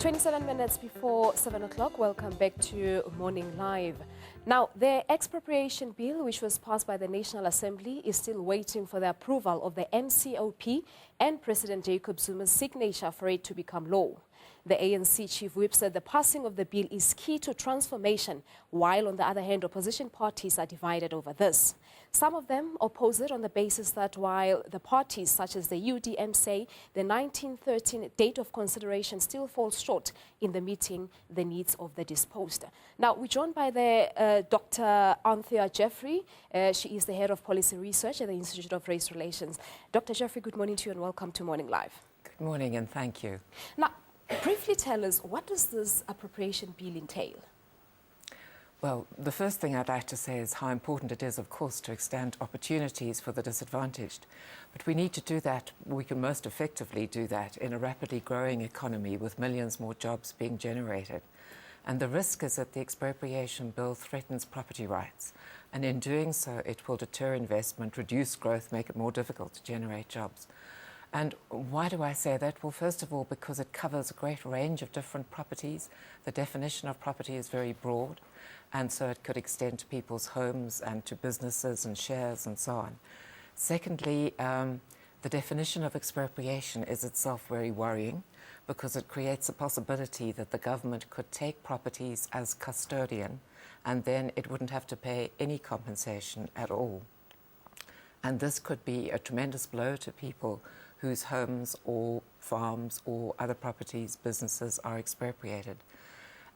27 minutes before 7 o'clock, welcome back to Morning Live. Now, the Expropriation Bill, which was passed by the National Assembly, is still waiting for the approval of the NCOP and President Zuma's signature for it to become law. The ANC chief whip said the passing of the bill is key to transformation, while on the other hand, opposition parties are divided over this. Some of them oppose it on the basis that while the parties such as the UDM say the 1913 date of consideration still falls short in the meeting the needs of the dispossed. Now, we're joined by the Dr. Anthea Jeffery. She is the head of policy research at the Institute of Race Relations. Dr. Jeffery, good morning to you and welcome to Morning Live. Good morning and thank you. Now, briefly tell us, what does this appropriation bill entail? Well, the first thing I'd like to say is how important it is, of course, to extend opportunities for the disadvantaged. But we need to do that, we can most effectively do that in a rapidly growing economy with millions more jobs being generated. And the risk is that the Expropriation Bill threatens property rights. And in doing so, it will deter investment, reduce growth, make it more difficult to generate jobs. And why do I say that? Well, first of all, because it covers a great range of different properties. The definition of property is very broad, and so it could extend to people's homes and to businesses and shares and so on. Secondly, the definition of expropriation is itself very worrying because it creates a possibility that the government could take properties as custodian and then it wouldn't have to pay any compensation at all. And this could be a tremendous blow to people whose homes or farms or other properties, businesses are expropriated.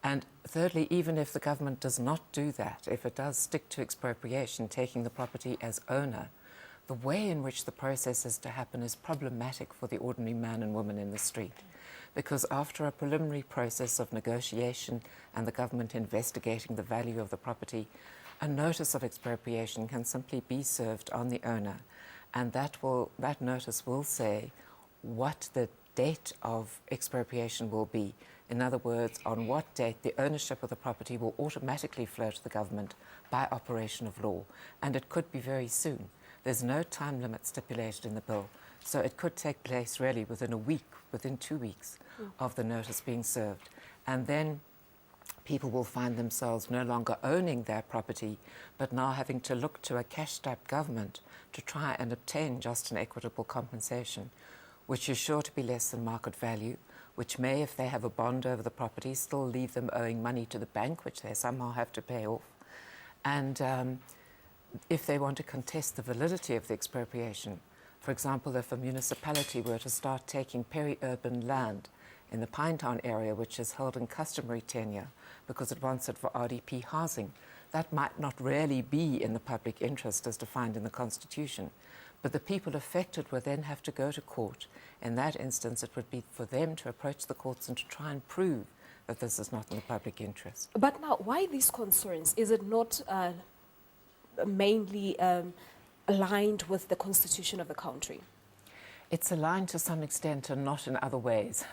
And thirdly, even if the government does not do that, if it does stick to expropriation, taking the property as owner, the way in which the process is to happen is problematic for the ordinary man and woman in the street. Because after a preliminary process of negotiation and the government investigating the value of the property, a notice of expropriation can simply be served on the owner. And that notice will say what the date of expropriation will be. In other words, on what date the ownership of the property will automatically flow to the government by operation of law. And it could be very soon. There's no time limit stipulated in the bill. So it could take place really within a week, within 2 weeks of the notice being served. And then people will find themselves no longer owning their property, but now having to look to a cash-strapped government to try and obtain just and equitable compensation, which is sure to be less than market value, which may, if they have a bond over the property, still leave them owing money to the bank, which they somehow have to pay off. And if they want to contest the validity of the expropriation, for example, if a municipality were to start taking peri-urban land in the Pinetown area, which is held in customary tenure because it wants it for RDP housing, that might not really be in the public interest as defined in the Constitution. But the people affected would then have to go to court. In that instance, it would be for them to approach the courts and to try and prove that this is not in the public interest. But now, why these concerns? Is it not mainly aligned with the Constitution of the country? It's aligned to some extent and not in other ways.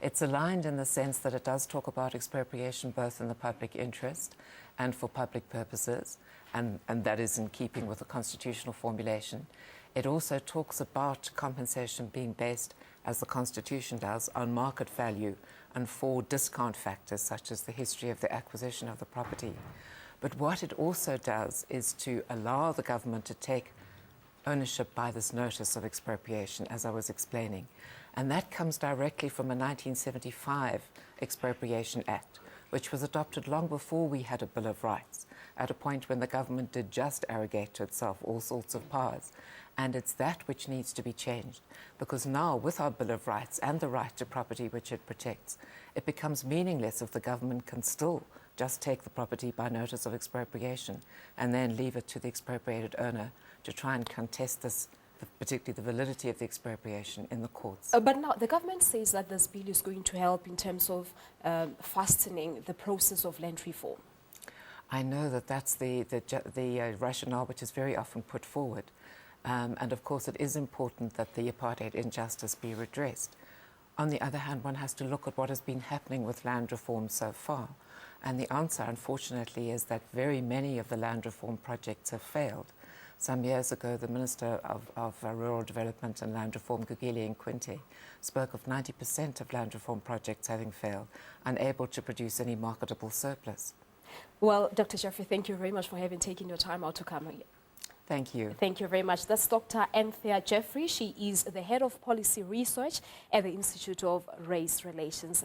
It's aligned in the sense that it does talk about expropriation both in the public interest and for public purposes, and that is in keeping with the constitutional formulation. It also talks about compensation being based, as the Constitution does, on market value and for discount factors such as the history of the acquisition of the property. But what it also does is to allow the government to take ownership by this notice of expropriation, as I was explaining. And that comes directly from a 1975 Expropriation Act, which was adopted long before we had a Bill of Rights, at a point when the government did just arrogate to itself all sorts of powers. And it's that which needs to be changed, because now, with our Bill of Rights and the right to property which it protects, it becomes meaningless if the government can still just take the property by notice of expropriation and then leave it to the expropriated owner to try and contest this, particularly the validity of the expropriation in the courts. But now the government says that this bill is going to help in terms of fastening the process of land reform. I know that that's the rationale which is very often put forward. And of course it is important that the apartheid injustice be redressed. On the other hand, one has to look at what has been happening with land reform so far. And the answer, unfortunately, is that very many of the land reform projects have failed. Some years ago, the Minister of Rural Development and Land Reform, Gugile Nkwinti, spoke of 90% of land reform projects having failed, unable to produce any marketable surplus. Well, Dr. Jeffery, thank you very much for having taken your time out to come here. Thank you. Thank you very much. That's Dr. Anthea Jeffery. She is the Head of Policy Research at the Institute of Race Relations.